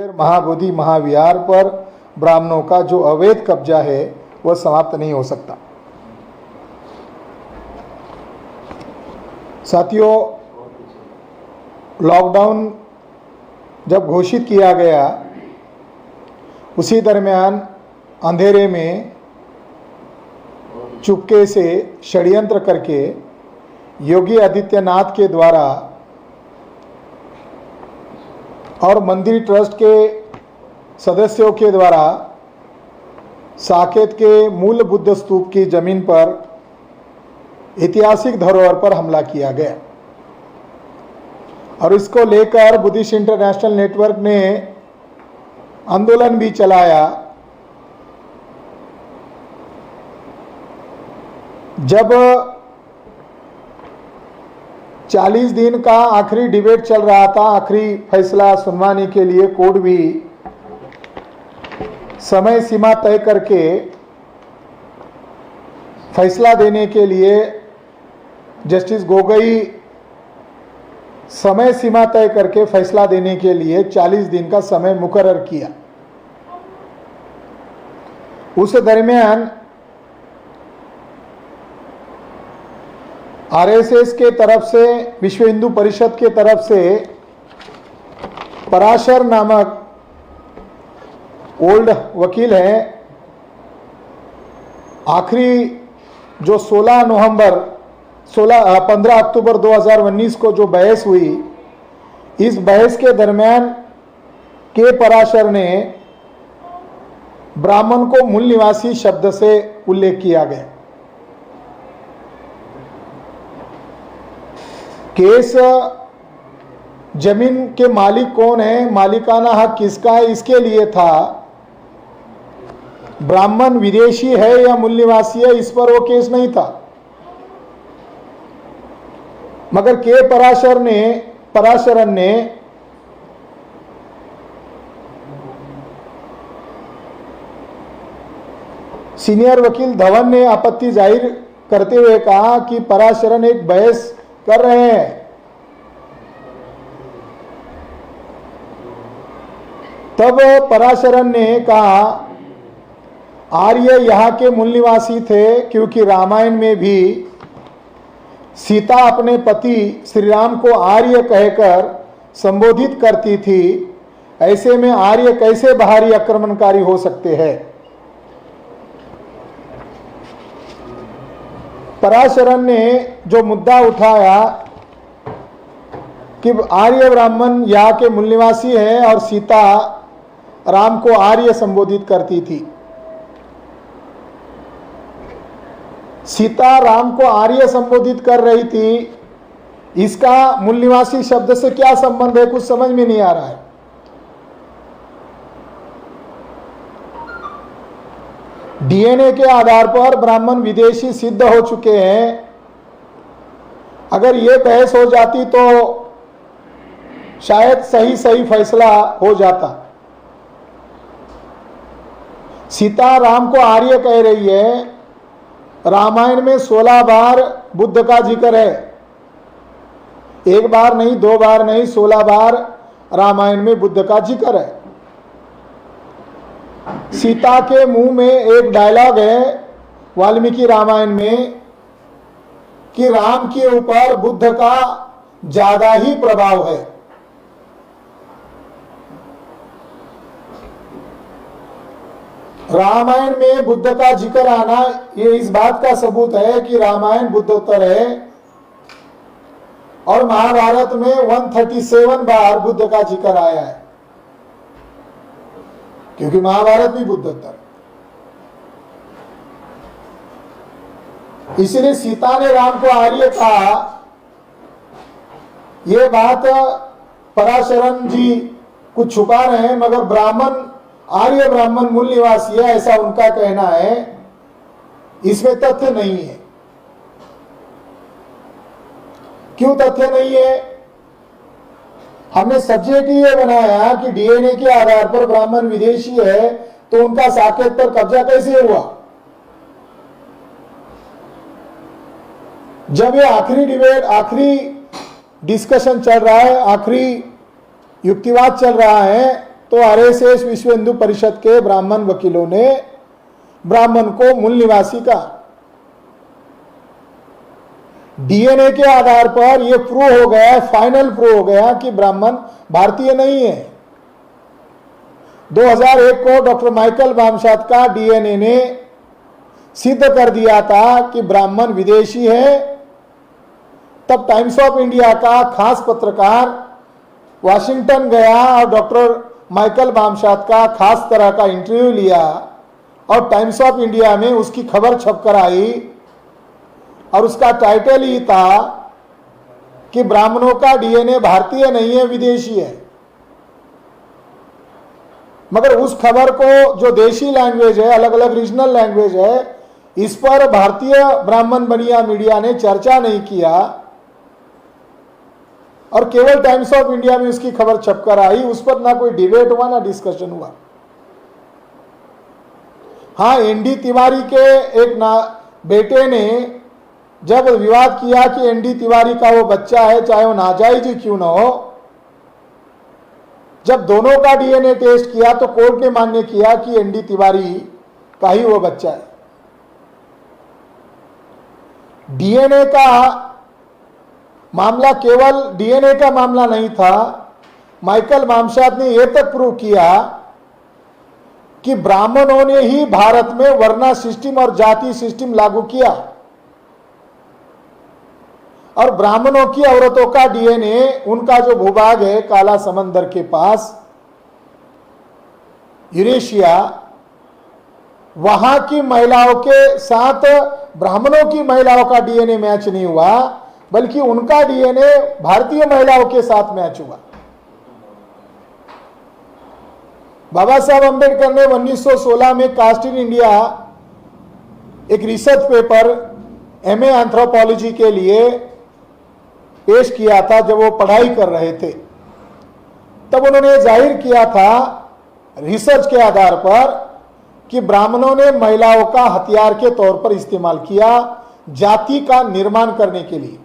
देर महाबोधि महाविहार पर ब्राह्मणों का जो अवैध कब्जा है वह समाप्त नहीं हो सकता। साथियों, लॉकडाउन जब घोषित किया गया उसी दरमियान अंधेरे में चुपके से षड्यंत्र करके योगी आदित्यनाथ के द्वारा और मंदिर ट्रस्ट के सदस्यों के द्वारा साकेत के मूल बुद्ध स्तूप की जमीन पर ऐतिहासिक धरोहर पर हमला किया गया और इसको लेकर बुद्धिस्ट इंटरनेशनल नेटवर्क ने आंदोलन भी चलाया। जब 40 दिन का आखिरी डिबेट चल रहा था, आखिरी फैसला सुनवाने के लिए कोर्ट भी समय सीमा तय करके फैसला देने के लिए जस्टिस गोगोई समय सीमा तय करके फैसला देने के लिए 40 दिन का समय मुकर्रर किया। उस दरमियान आरएसएस के तरफ से, विश्व हिंदू परिषद के तरफ से पराशर नामक ओल्ड वकील हैं, आखिरी जो 15 अक्टूबर 2019 को जो बहस हुई, इस बहस के दरमियान के पराशर ने ब्राह्मण को मूल निवासी शब्द से उल्लेख किया गया। केस जमीन के मालिक कौन है, मालिकाना हक किसका है, इसके लिए था। ब्राह्मण विदेशी है या मूल निवासी है, इस पर वो केस नहीं था। मगर के पराशरन ने सीनियर वकील धवन ने आपत्ति जाहिर करते हुए कहा कि पराशरन एक बहस कर रहे हैं। तब पराशरन ने कहा आर्य यहाँ के मूल निवासी थे, क्योंकि रामायण में भी सीता अपने पति श्री राम को आर्य कहकर संबोधित करती थी। ऐसे में आर्य कैसे बाहरी आक्रमणकारी हो सकते हैं। पराशरन ने जो मुद्दा उठाया कि आर्य ब्राह्मण यहाँ के मूल निवासी है और सीता राम को आर्य संबोधित करती थी। सीता राम को आर्य संबोधित कर रही थी, इसका मूल निवासी शब्द से क्या संबंध है, कुछ समझ में नहीं आ रहा है। डीएनए के आधार पर ब्राह्मण विदेशी सिद्ध हो चुके हैं। अगर ये बहस हो जाती तो शायद सही फैसला हो जाता। सीता राम को आर्य कह रही है। रामायण में 16 बार बुद्ध का जिक्र है, एक बार नहीं, 2 बार नहीं, 16 बार रामायण में बुद्ध का जिक्र है। सीता के मुंह में एक डायलॉग है वाल्मीकि रामायण में कि राम के ऊपर बुद्ध का ज्यादा ही प्रभाव है। रामायण में बुद्ध का जिक्र आना ये इस बात का सबूत है कि रामायण बुद्धोत्तर है और महाभारत में 137 बार बुद्ध का जिक्र आया है, क्योंकि महाभारत भी बुद्धोत्तर। इसलिए सीता ने राम को आर्य कहा। यह बात पराशरन जी कुछ छुपा रहे हैं, मगर ब्राह्मण आर्य ब्राह्मण मूल निवासी है ऐसा उनका कहना है, इसमें तथ्य नहीं है। क्यों तथ्य नहीं है? हमने सब्जेक्ट ये बनाया कि डीएनए के आधार पर ब्राह्मण विदेशी है, तो उनका साकेत पर कब्जा कैसे हुआ? जब ये आखिरी डिबेट, आखिरी डिस्कशन चल रहा है, आखिरी युक्तिवाद चल रहा है, तो आरएसएस विश्व हिंदू परिषद के ब्राह्मण वकीलों ने ब्राह्मण को मूल निवासी का डीएनए के आधार पर यह प्रूव हो गया, फाइनल प्रूव हो गया कि ब्राह्मण भारतीय नहीं है। 2001 को डॉक्टर माइकल बामशाद का डीएनए ने सिद्ध कर दिया था कि ब्राह्मण विदेशी है। तब टाइम्स ऑफ इंडिया का खास पत्रकार वाशिंगटन गया और डॉक्टर माइकल बामशाद का खास तरह का इंटरव्यू लिया और टाइम्स ऑफ इंडिया में उसकी खबर छपकर आई और उसका टाइटल ही था कि ब्राह्मणों का डीएनए भारतीय नहीं है, विदेशी है। मगर उस खबर को जो देशी लैंग्वेज है, अलग अलग रीजनल लैंग्वेज है, इस पर भारतीय ब्राह्मण बनिया मीडिया ने चर्चा नहीं किया और केवल टाइम्स ऑफ इंडिया में उसकी खबर छपकर आई। उस पर ना कोई डिबेट हुआ ना डिस्कशन हुआ। हाँ, एनडी तिवारी के एक बेटे ने जब विवाद किया कि एनडी तिवारी का वो बच्चा है, चाहे वो नाजायज ही क्यों ना हो, जब दोनों का डीएनए टेस्ट किया तो कोर्ट ने मान्य किया कि एनडी तिवारी का ही वो बच्चा है। डीएनए का मामला केवल डीएनए का मामला नहीं था। माइकल बामशाद ने यह तक प्रूव किया कि ब्राह्मणों ने ही भारत में वर्ना सिस्टम और जाति सिस्टम लागू किया और ब्राह्मणों की औरतों का डीएनए, उनका जो भूभाग है काला समंदर के पास यूरेशिया, वहां की महिलाओं के साथ ब्राह्मणों की महिलाओं का डीएनए मैच नहीं हुआ, बल्कि उनका डीएनए भारतीय महिलाओं के साथ मैच हुआ। बाबा साहब अंबेडकर ने 1916 में कास्ट इन इंडिया एक रिसर्च पेपर एमए एंथ्रोपोलॉजी के लिए पेश किया था। जब वो पढ़ाई कर रहे थे तब उन्होंने जाहिर किया था रिसर्च के आधार पर कि ब्राह्मणों ने महिलाओं का हथियार के तौर पर इस्तेमाल किया जाति का निर्माण करने के लिए।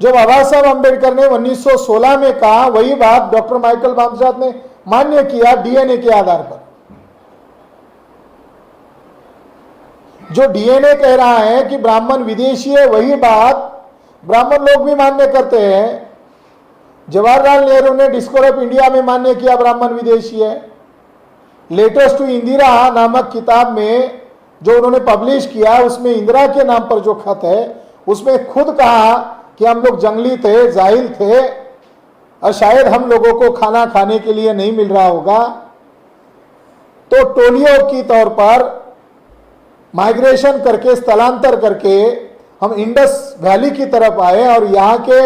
जो बाबा साहब अंबेडकर ने 1916 में कहा, वही बात डॉक्टर माइकल बामशाद ने मान्य किया डीएनए के आधार पर। जो डीएनए कह रहा है कि ब्राह्मण विदेशी है, वही बात ब्राह्मण लोग भी मान्य करते हैं। जवाहरलाल नेहरू ने डिस्कवर ऑफ इंडिया में मान्य किया ब्राह्मण विदेशी है। लेटर्स टू इंदिरा नामक किताब में जो उन्होंने पब्लिश किया, उसमें इंदिरा के नाम पर जो खत है, उसमें खुद कहा कि हम लोग जंगली थे, जाहिल थे और शायद हम लोगों को खाना खाने के लिए नहीं मिल रहा होगा, तो टोलियों की तौर पर माइग्रेशन करके, स्थलांतर करके हम इंडस वैली की तरफ आए और यहाँ के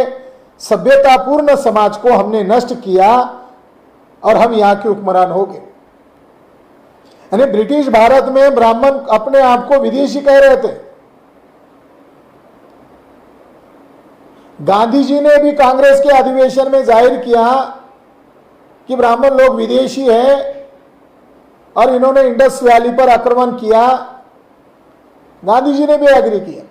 सभ्यतापूर्ण समाज को हमने नष्ट किया और हम यहाँ के हुक्मरान हो गए। यानी ब्रिटिश भारत में ब्राह्मण अपने आप को विदेशी कह रहे थे। गांधी जी ने भी कांग्रेस के अधिवेशन में जाहिर किया कि ब्राह्मण लोग विदेशी हैं और इन्होंने इंडस वैली पर आक्रमण किया। गांधी जी ने भी एग्री किया।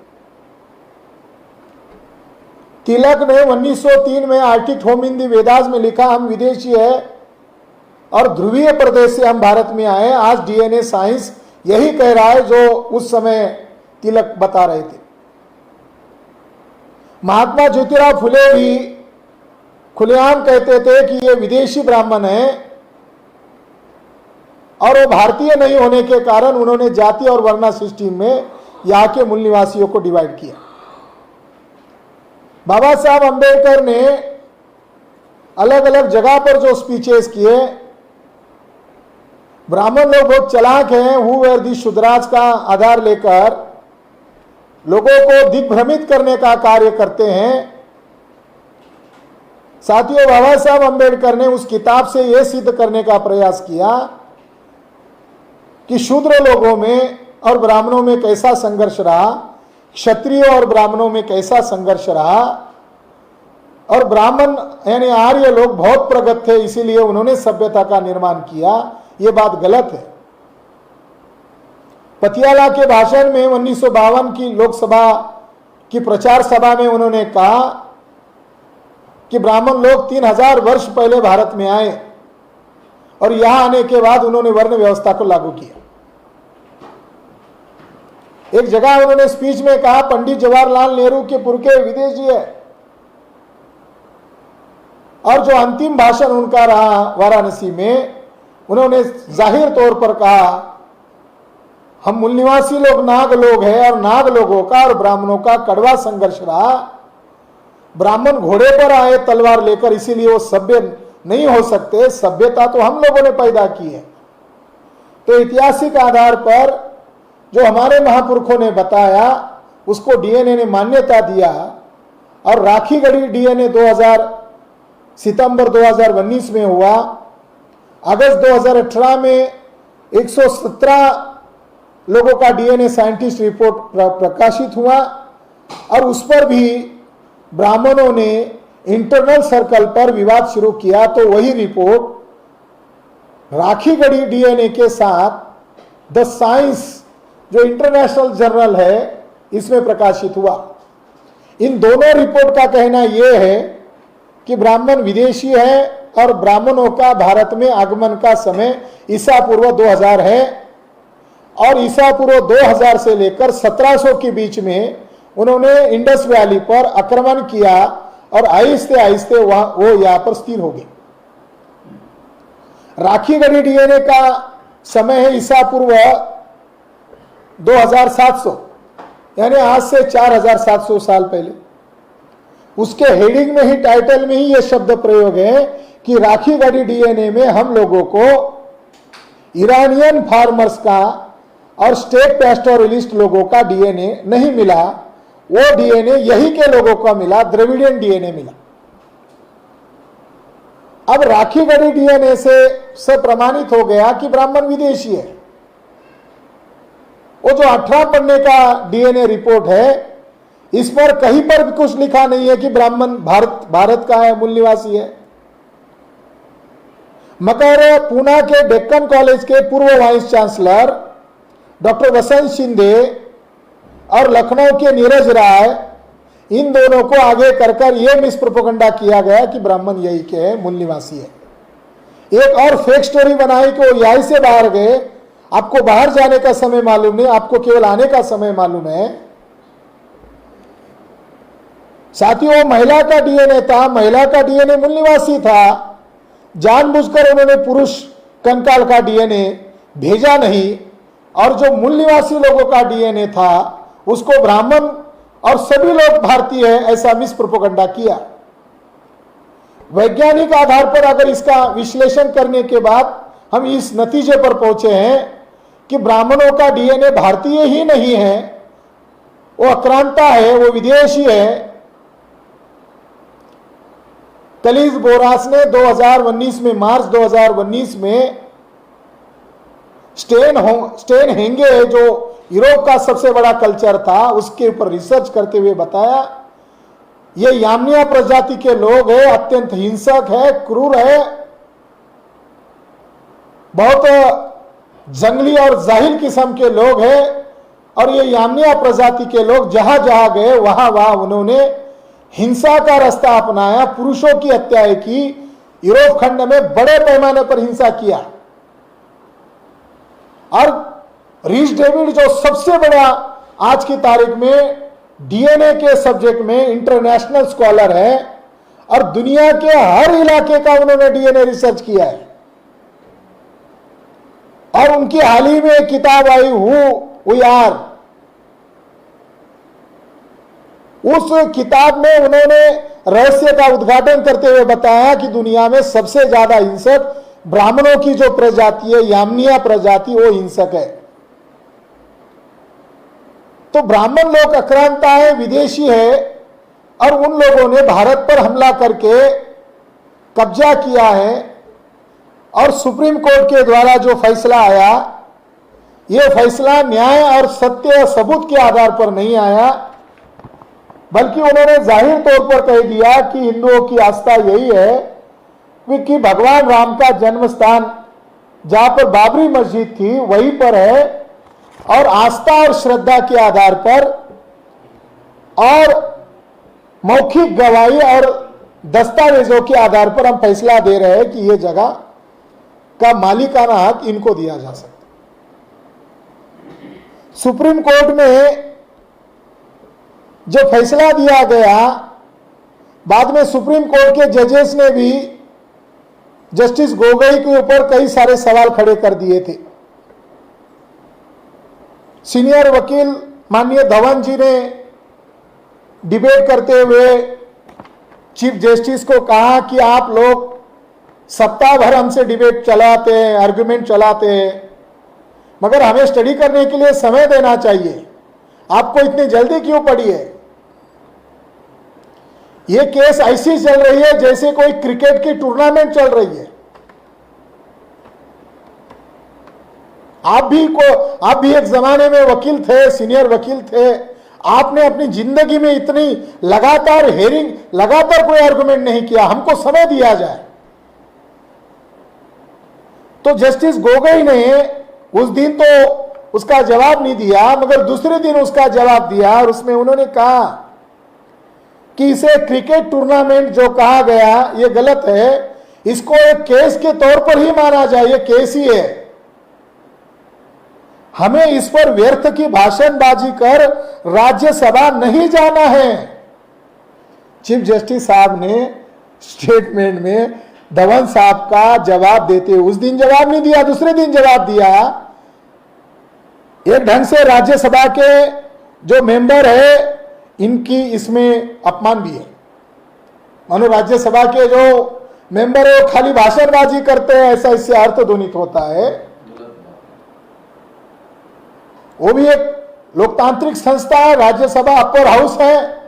तिलक ने 1903 में आर्टिक होम इन दी वेदास में लिखा, हम विदेशी है और ध्रुवीय प्रदेश से हम भारत में आए। आज डीएनए साइंस यही कह रहा है जो उस समय तिलक बता रहे थे। महात्मा ज्योतिराव फुले भी खुलेआम कहते थे कि ये विदेशी ब्राह्मण है और वो भारतीय नहीं होने के कारण उन्होंने जाति और वर्ना सिस्टम में यहाँ के मूल निवासियों को डिवाइड किया। बाबा साहब अंबेडकर ने अलग अलग जगह पर जो स्पीचेस किए, ब्राह्मण लोग बहुत चालाक हैं, हु वेर दी शूद्राज का आधार लेकर लोगों को दिग्भ्रमित करने का कार्य करते हैं। साथियों, बाबा साहब अंबेडकर ने उस किताब से यह सिद्ध करने का प्रयास किया कि शूद्र लोगों में और ब्राह्मणों में कैसा संघर्ष रहा, क्षत्रियों और ब्राह्मणों में कैसा संघर्ष रहा, और ब्राह्मण यानी आर्य लोग बहुत प्रगत थे, इसीलिए उन्होंने सभ्यता का निर्माण किया। यह बात गलत है। पटियाला के भाषण में 1952 की लोकसभा की प्रचार सभा में उन्होंने कहा कि ब्राह्मण लोग 3000 वर्ष पहले भारत में आए और यहां आने के बाद उन्होंने वर्ण व्यवस्था को लागू किया। एक जगह उन्होंने स्पीच में कहा, पंडित जवाहरलाल नेहरू के पुरखे विदेशी है। और जो अंतिम भाषण उनका रहा वाराणसी में, उन्होंने जाहिर तौर पर कहा, हम मूल निवासी लोग नाग लोग हैं और नाग लोगों का और ब्राह्मणों का कड़वा संघर्ष रहा। ब्राह्मण घोड़े पर आए तलवार लेकर, इसीलिए वो सभ्य नहीं हो सकते। सभ्यता तो हम लोगों ने पैदा की है। तो ऐतिहासिक आधार पर जो हमारे महापुरुषों ने बताया, उसको डीएनए ने मान्यता दिया। और राखीगढ़ी डीएनए 2000 सितंबर 2019 में हुआ। अगस्त 2018 में 117 लोगों का डीएनए साइंटिस्ट रिपोर्ट प्रकाशित हुआ। और उस पर भी ब्राह्मणों ने इंटरनल सर्कल पर विवाद शुरू किया। तो वही रिपोर्ट राखीगढ़ी डीएनए के साथ द साइंस जो इंटरनेशनल जर्नल है, इसमें प्रकाशित हुआ। इन दोनों रिपोर्ट का कहना यह है कि ब्राह्मण विदेशी है और ब्राह्मणों का भारत में आगमन का समय ईसा पूर्व 2000 है। और ईसा पूर्व 2000 से लेकर 1700 के बीच में उन्होंने इंडस वैली पर आक्रमण किया और आहिस्ते आहिस्ते वो यहां पर स्थिर हो गए। राखीगढ़ी डीएनए का समय है ईसा पूर्व 2700, यानी आज से 4700 साल पहले। उसके हेडिंग में ही, टाइटल में ही यह शब्द प्रयोग है कि राखीगढ़ी डीएनए में हम लोगों को ईरानियन फार्मर्स का और स्टेट पैस्टोरलिस्ट लोगों का डीएनए नहीं मिला। वो डीएनए यही के लोगों का मिला, द्रविडियन डीएनए मिला। अब राखीगढ़ी डीएनए से प्रमाणित हो गया कि ब्राह्मण विदेशी है। वो जो 18 पन्ने का डीएनए रिपोर्ट है, इस पर कहीं पर भी कुछ लिखा नहीं है कि ब्राह्मण भारत का है, मूल निवासी है। मगर पूना के डेक्कन कॉलेज के पूर्व वाइस चांसलर डॉक्टर वसंत शिंदे और लखनऊ के नीरज राय, इन दोनों को आगे कर यह मिसप्रोपेगेंडा किया गया कि ब्राह्मण यही के है, मूल निवासी है। एक और फेक स्टोरी बनाई कि वो यहीं से बाहर गए। आपको बाहर जाने का समय मालूम नहीं, आपको केवल आने का समय मालूम है। साथियों, महिला का डीएनए था, महिला का डीएनए मूल निवासी था। जानबूझकर उन्होंने पुरुष कंकाल का डीएनए भेजा नहीं, और जो मूल निवासी लोगों का डीएनए था उसको ब्राह्मण और सभी लोग भारतीय है, ऐसा मिसप्रोपेगेंडा किया। वैज्ञानिक आधार पर अगर इसका विश्लेषण करने के बाद हम इस नतीजे पर पहुंचे हैं कि ब्राह्मणों का डीएनए भारतीय ही नहीं है, वो आक्रांता है, वो विदेशी है। कलिज बोरास ने 2019 में, मार्च 2019 में स्टेन हेंगे, जो यूरोप का सबसे बड़ा कल्चर था, उसके ऊपर रिसर्च करते हुए बताया ये यामनिया प्रजाति के लोग हैं, अत्यंत हिंसक है, क्रूर है, बहुत जंगली और जाहिल किस्म के लोग हैं। और ये यामनिया प्रजाति के लोग जहां जहां गए वहां वहां उन्होंने हिंसा का रास्ता अपनाया, पुरुषों की हत्याएं की, यूरोप खंड में बड़े पैमाने पर हिंसा किया। और रीच डेविड जो सबसे बड़ा आज की तारीख में डीएनए के सब्जेक्ट में इंटरनेशनल स्कॉलर है और दुनिया के हर इलाके का उन्होंने डीएनए रिसर्च किया है। और उनकी हाल ही में एक किताब आई, हु वी आर। उस किताब में उन्होंने रहस्य का उद्घाटन करते हुए बताया कि दुनिया में सबसे ज्यादा हिंसक ब्राह्मणों की जो प्रजाति है, यामनिया प्रजाति, वो हिंसक है। तो ब्राह्मण लोग आक्रांता है, विदेशी है, और उन लोगों ने भारत पर हमला करके कब्जा किया है। और सुप्रीम कोर्ट के द्वारा जो फैसला आया, यह फैसला न्याय और सत्य सबूत के आधार पर नहीं आया, बल्कि उन्होंने जाहिर तौर पर कह दिया कि हिंदुओं की आस्था यही है कि भगवान राम का जन्म स्थान जहां पर बाबरी मस्जिद थी वहीं पर है, और आस्था और श्रद्धा के आधार पर और मौखिक गवाही और दस्तावेजों के आधार पर हम फैसला दे रहे हैं कि यह जगह का मालिकाना हक इनको दिया जा सकता। सुप्रीम कोर्ट में जो फैसला दिया गया, बाद में सुप्रीम कोर्ट के जजेस ने भी जस्टिस गोगोई के ऊपर कई सारे सवाल खड़े कर दिए थे। सीनियर वकील माननीय धवन जी ने डिबेट करते हुए चीफ जस्टिस को कहा कि आप लोग सप्ताह भर हमसे डिबेट चलाते हैं, आर्गुमेंट चलाते हैं, मगर हमें स्टडी करने के लिए समय देना चाहिए, आपको इतनी जल्दी क्यों पड़ी है? ये केस ऐसी चल रही है जैसे कोई क्रिकेट की टूर्नामेंट चल रही है। आप भी एक जमाने में वकील थे, सीनियर वकील थे, आपने अपनी जिंदगी में इतनी लगातार कोई आर्गुमेंट नहीं किया, हमको समय दिया जाए। तो जस्टिस गोगोई ने उस दिन तो उसका जवाब नहीं दिया, मगर दूसरे दिन उसका जवाब दिया और उसमें उन्होंने कहा कि इसे क्रिकेट टूर्नामेंट जो कहा गया ये गलत है, इसको एक केस के तौर पर ही माना जाए, ये केस ही है, हमें इस पर व्यर्थ की भाषणबाजी कर राज्यसभा नहीं जाना है। चीफ जस्टिस साहब ने स्टेटमेंट में धवन साहब का जवाब देते हुए उस दिन जवाब नहीं दिया, दूसरे दिन जवाब दिया। एक ढंग से राज्यसभा के जो मेंबर है इनकी इसमें अपमान भी है। मानो राज्यसभा के जो मेंबर है वो खाली भाषणबाजी करते हैं, ऐसा इससे अर्थ ध्वनित होता है। वो भी एक लोकतांत्रिक संस्था है, राज्यसभा अपर हाउस है,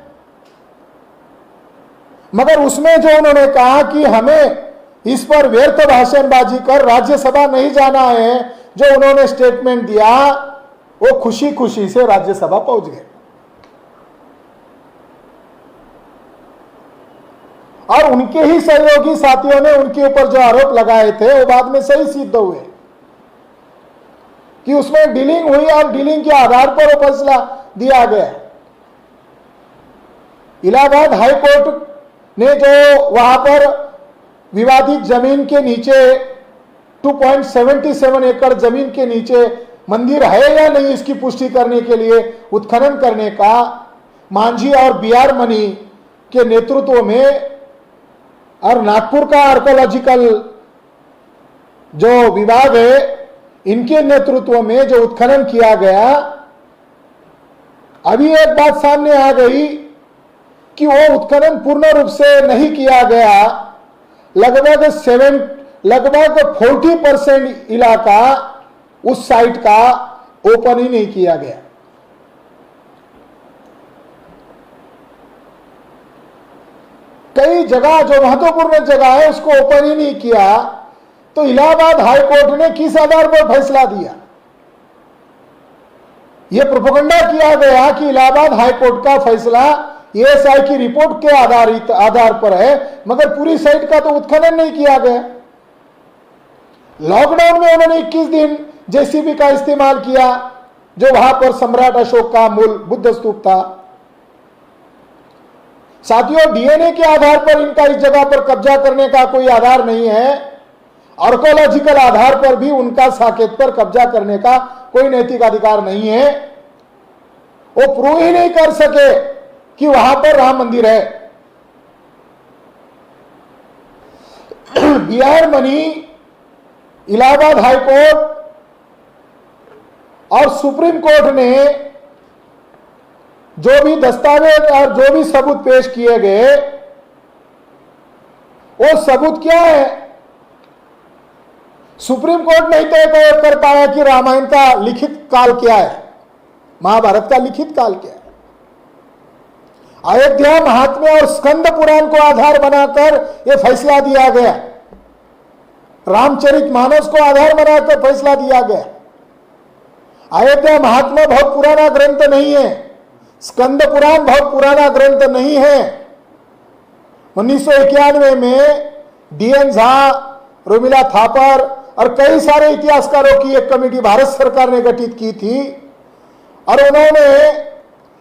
मगर उसमें जो उन्होंने कहा कि हमें इस पर व्यर्थ भाषणबाजी कर राज्यसभा नहीं जाना है, जो उन्होंने स्टेटमेंट दिया, वो खुशी खुशी से राज्यसभा पहुंच गए और उनके ही सहयोगी साथियों ने उनके ऊपर जो आरोप लगाए थे वो बाद में सही सिद्ध हुए कि उसमें डीलिंग हुई और डीलिंग के आधार पर वो फैसला दिया गया। इलाहाबाद हाई कोर्ट ने जो वहां पर विवादित जमीन के नीचे 2.77 एकड़ जमीन के नीचे मंदिर है या नहीं इसकी पुष्टि करने के लिए उत्खनन करने का मांझी और बीआर मनी के नेतृत्व में और नागपुर का आर्कोलॉजिकल जो विभाग है इनके नेतृत्व में जो उत्खनन किया गया, अभी एक बात सामने आ गई कि वो उत्खनन पूर्ण रूप से नहीं किया गया। लगभग 40% इलाका उस साइट का ओपन ही नहीं किया गया। कई जगह जो महत्वपूर्ण जगह है उसको ओपन ही नहीं किया। तो इलाहाबाद हाई कोर्ट ने किस आधार पर फैसला दिया? यह प्रोपेगेंडा किया गया कि इलाहाबाद हाई कोर्ट का फैसला एएसआई की रिपोर्ट के आधार पर है, मगर पूरी साइट का तो उत्खनन नहीं किया गया। लॉकडाउन में उन्होंने 21 दिन जेसीबी का इस्तेमाल किया, जो वहां पर सम्राट अशोक का मूल बुद्ध स्तूप था। साथियों, डीएनए के आधार पर इनका इस जगह पर कब्जा करने का कोई आधार नहीं है। आर्कोलॉजिकल आधार पर भी उनका साकेत पर कब्जा करने का कोई नैतिक अधिकार नहीं है। वो प्रूव ही नहीं कर सके कि वहां पर राम मंदिर है। BR Mani, Allahabad high court और सुप्रीम कोर्ट ने जो भी दस्तावेज और जो भी सबूत पेश किए गए, वो सबूत क्या है? सुप्रीम कोर्ट नहीं तय कर पाया कि रामायण का लिखित काल क्या है, महाभारत का लिखित काल क्या है। अयोध्या महात्म्य और स्कंद पुराण को आधार बनाकर यह फैसला दिया गया। रामचरितमानस को आधार बनाकर फैसला दिया गया। अयोध्या महात्म्य बहुत पुराना ग्रंथ नहीं है, स्कंद पुराण बहुत पुराना ग्रंथ नहीं है। 1991 में डीएन झा, रोमिला थापर और कई सारे इतिहासकारों की एक कमेटी भारत सरकार ने गठित की थी और उन्होंने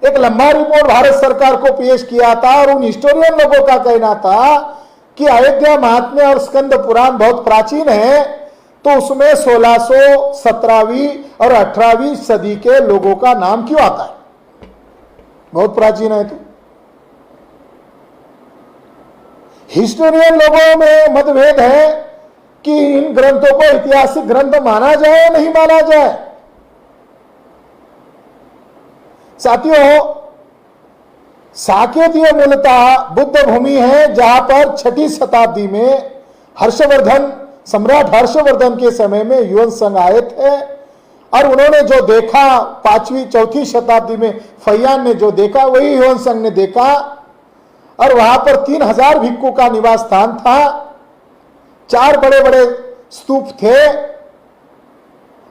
एक लंबा रिपोर्ट भारत सरकार को पेश किया था और उन हिस्टोरियन लोगों का कहना था कि अयोध्या महात्म्य और स्कंद पुराण बहुत प्राचीन है, तो उसमें 1600, 17वीं और 18वीं सदी के लोगों का नाम क्यों आता है? बहुत प्राचीन है। तो हिस्टोरियन लोगों में मतभेद है कि इन ग्रंथों को ऐतिहासिक ग्रंथ माना जाए या नहीं माना जाए। साथियों, साकेत ये मूलतः बुद्ध भूमि है, जहां पर 6ठी शताब्दी में हर्षवर्धन, सम्राट हर्षवर्धन के समय में युवन संघ आए थे और उन्होंने जो देखा 5वीं 4थी शताब्दी में फैयान ने जो देखा वही युवन संघ ने देखा। और वहां पर 3000 भिक्षु का निवास स्थान था, 4 बड़े बड़े स्तूप थे।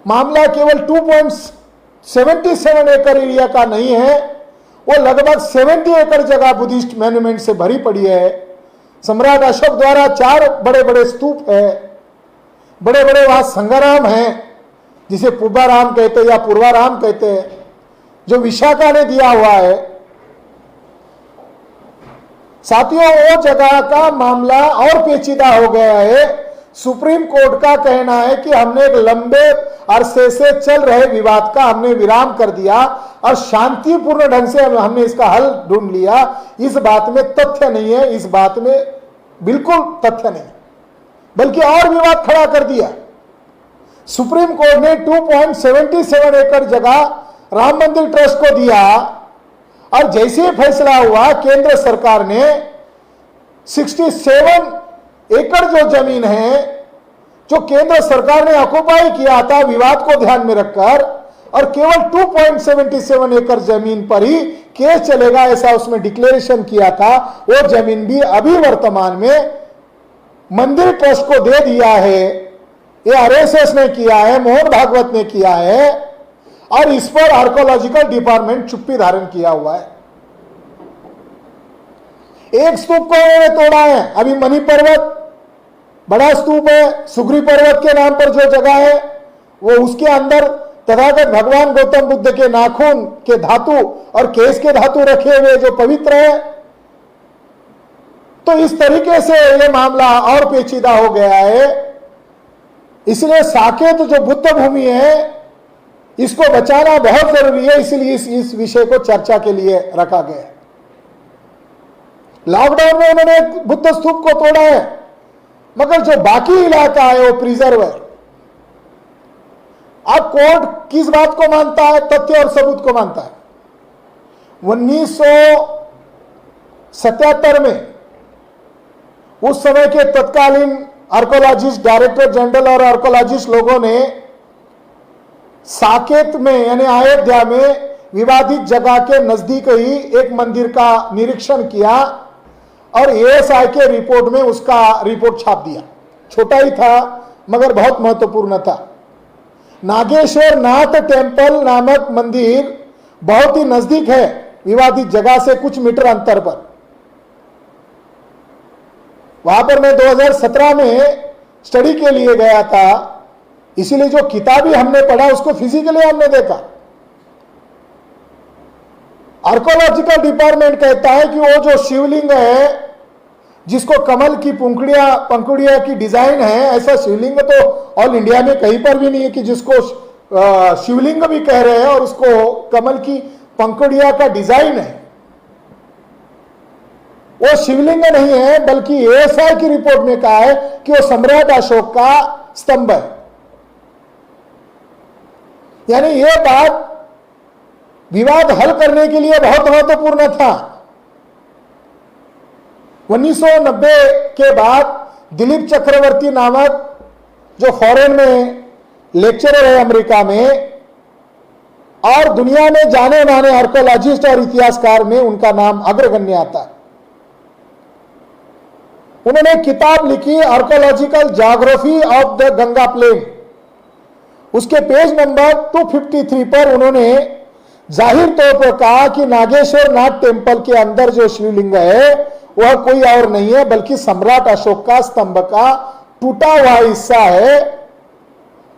मामला केवल 2.77 एकड़ एरिया का नहीं है, वो लगभग 70 एकड़ जगह बुद्धिस्ट मॉन्यूमेंट से भरी पड़ी है। सम्राट अशोक द्वारा 4 बड़े बड़े स्तूप है, बड़े बड़े वहां संगराम हैं, जिसे पूर्वाराम कहते या पूर्वाराम कहते हैं, जो विशाखा ने दिया हुआ है। साथियों, वो जगह का मामला और पेचीदा हो गया है। सुप्रीम कोर्ट का कहना है कि हमने एक लंबे अरसे से चल रहे विवाद का हमने विराम कर दिया और शांतिपूर्ण ढंग से हमने इसका हल ढूंढ लिया। इस बात में तथ्य नहीं है, इस बात में बिल्कुल तथ्य नहीं, बल्कि और विवाद खड़ा कर दिया। सुप्रीम कोर्ट ने 2.77 एकड़ जगह राम मंदिर ट्रस्ट को दिया और जैसे ही फैसला हुआ, केंद्र सरकार ने 67 एकड़ जो जमीन है, जो केंद्र सरकार ने ऑक्युपाई किया था विवाद को ध्यान में रखकर, और केवल 2.77 एकड़ जमीन पर ही केस चलेगा ऐसा उसमें डिक्लेरेशन किया था। वो जमीन भी अभी वर्तमान में मंदिर ट्रस्ट को दे दिया है। ये आरएसएस ने किया है, मोहन भागवत ने किया है, और इस पर आर्कोलॉजिकल डिपार्टमेंट चुप्पी धारण किया हुआ है। एक स्तूप को उन्होंने तोड़ा है, अभी मणि पर्वत बड़ा स्तूप है, सुग्री पर्वत के नाम पर जो जगह है, वो उसके अंदर तथागत भगवान गौतम बुद्ध के नाखून के धातु और केश के धातु रखे हुए जो पवित्र है। तो इस तरीके से ये मामला और पेचीदा हो गया है। इसलिए साकेत जो बुद्ध भूमि है, इसको बचाना बहुत जरूरी है, इसलिए इस विषय को चर्चा के लिए रखा गया। लॉकडाउन में उन्होंने बुद्ध स्तूप को तोड़ा है, मगर जो बाकी इलाका है वो प्रिजर्व है। अब कोर्ट किस बात को मानता है? तथ्य और सबूत को मानता है। 1977 में उस समय के तत्कालीन आर्कोलॉजिस्ट, डायरेक्टर जनरल और आर्कोलॉजिस्ट लोगों ने साकेत में यानी अयोध्या में विवादित जगह के नजदीक ही एक मंदिर का निरीक्षण किया और एएसआई के रिपोर्ट में उसका रिपोर्ट छाप दिया। छोटा ही था मगर बहुत महत्वपूर्ण था। नागेश्वर नाथ टेम्पल नामक मंदिर बहुत ही नजदीक है विवादित जगह से, कुछ मीटर अंतर पर। वहां पर मैं 2017 में स्टडी के लिए गया था, इसीलिए जो किताबी हमने पढ़ा उसको फिजिकली हमने देखा। आर्कोलॉजिकल डिपार्टमेंट कहता है कि वो जो शिवलिंग है, जिसको कमल की पंखुड़िया की डिजाइन है, ऐसा शिवलिंग तो ऑल इंडिया में कहीं पर भी नहीं है कि जिसको शिवलिंग भी कह रहे हैं और उसको कमल की पंखुड़िया का डिजाइन है। वो शिवलिंग नहीं है, बल्कि एएसआई की रिपोर्ट में कहा है कि वो सम्राट अशोक का स्तंभ है। यानी यह बात विवाद हल करने के लिए बहुत महत्वपूर्ण था। 1990 के बाद दिलीप चक्रवर्ती नामक जो फॉरेन में लेक्चरर है अमेरिका में और दुनिया में जाने माने आर्कोलॉजिस्ट और इतिहासकार में उनका नाम अग्रगण्य आता है। उन्होंने किताब लिखी archaeological geography of the Ganga plain. उसके पेज नंबर 253 पर उन्होंने जाहिर तौर पर कहा कि नागेश्वर नाथ टेम्पल के अंदर जो शिवलिंग है वह कोई और नहीं है बल्कि सम्राट अशोक का स्तंभ का टूटा हुआ हिस्सा है।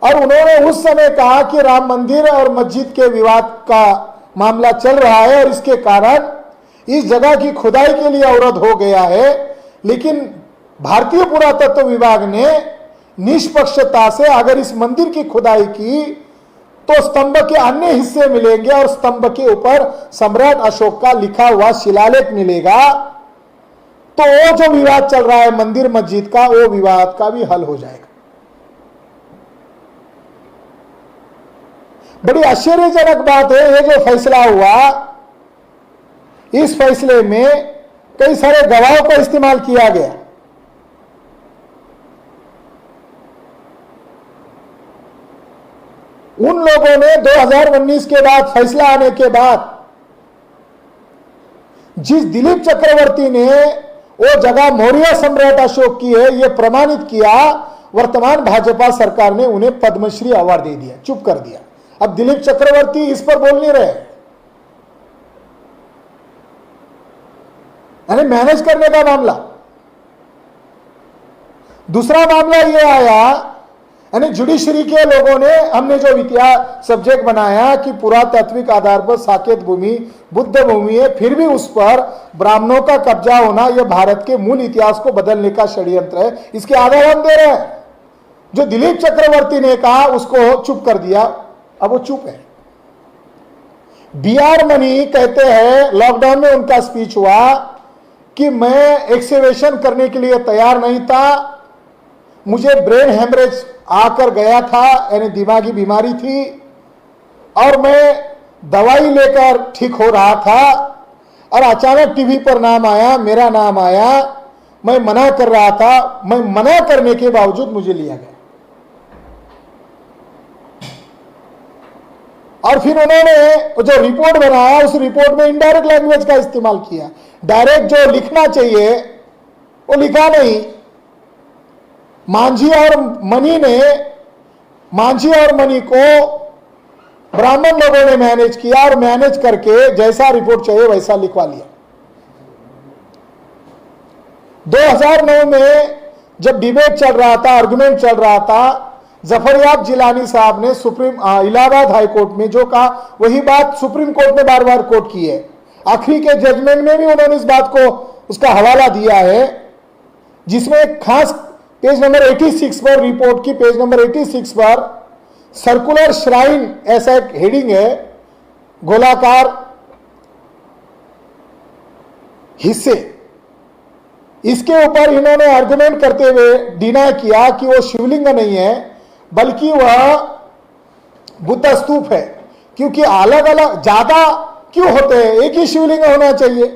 और उन्होंने उस समय कहा कि राम मंदिर और मस्जिद के विवाद का मामला चल रहा है और इसके कारण इस जगह की खुदाई के लिए अवरोध हो गया है, लेकिन भारतीय पुरातत्व विभाग ने निष्पक्षता से अगर इस मंदिर की खुदाई की तो स्तंभ के अन्य हिस्से मिलेंगे और स्तंभ के ऊपर सम्राट अशोक का लिखा हुआ शिलालेख मिलेगा, तो वो जो विवाद चल रहा है मंदिर मस्जिद का, वो विवाद का भी हल हो जाएगा। बड़ी आश्चर्यजनक बात है, ये जो फैसला हुआ, इस फैसले में कई सारे गवाहों का इस्तेमाल किया गया। उन लोगों ने 2019 के बाद फैसला आने के बाद जिस दिलीप चक्रवर्ती ने वो जगह मौर्य सम्राट अशोक की है यह प्रमाणित किया, वर्तमान भाजपा सरकार ने उन्हें पद्मश्री अवार्ड दे दिया, चुप कर दिया। अब दिलीप चक्रवर्ती इस पर बोल नहीं रहे, यानी मैनेज करने का मामला। दूसरा मामला यह आया, यानी जुडिशरी के लोगों ने, हमने जो इतिहास सब्जेक्ट बनाया कि पुरातात्विक आधार पर साकेत भूमि बुद्ध भूमि है, फिर भी उस पर ब्राह्मणों का कब्जा होना यह भारत के मूल इतिहास को बदलने का षड्यंत्र है, इसके आधार हम दे रहे हैं। जो दिलीप चक्रवर्ती ने कहा उसको चुप कर दिया, अब वो चुप है। बीआर मनी कहते हैं, लॉकडाउन में उनका स्पीच हुआ कि मैं एक्सकेवेशन करने के लिए तैयार नहीं था, मुझे ब्रेन हेमरेज आकर गया था, यानी दिमागी बीमारी थी, और मैं दवाई लेकर ठीक हो रहा था और अचानक टीवी पर नाम आया, मेरा नाम आया, मैं मना कर रहा था, मैं मना करने के बावजूद मुझे लिया गया। और फिर उन्होंने जो रिपोर्ट बनाया उस रिपोर्ट में इनडायरेक्ट लैंग्वेज का इस्तेमाल किया, डायरेक्ट जो लिखना चाहिए वो लिखा नहीं। मांझी और मनी को ब्राह्मण लोगों ने मैनेज किया और मैनेज करके जैसा रिपोर्ट चाहिए वैसा लिखवा लिया। 2009 में जब डिबेट चल रहा था, आर्गुमेंट चल रहा था, जफरयाब जिलानी साहब ने इलाहाबाद हाई कोर्ट में जो कहा वही बात सुप्रीम कोर्ट ने बार बार कोर्ट की है। आखिरी के जजमेंट में भी उन्होंने इस बात को उसका हवाला दिया है, जिसमें खास पेज नंबर 86 पर, रिपोर्ट की पेज नंबर 86 पर सर्कुलर श्राइन ऐसा एक हेडिंग है, गोलाकार हिस्से, इसके ऊपर इन्होंने आर्गुमेंट करते हुए डिनाई किया कि वो शिवलिंग नहीं है बल्कि वह बुद्ध स्तूप है, क्योंकि अलग अलग ज्यादा क्यों होते हैं, एक ही शिवलिंग होना चाहिए।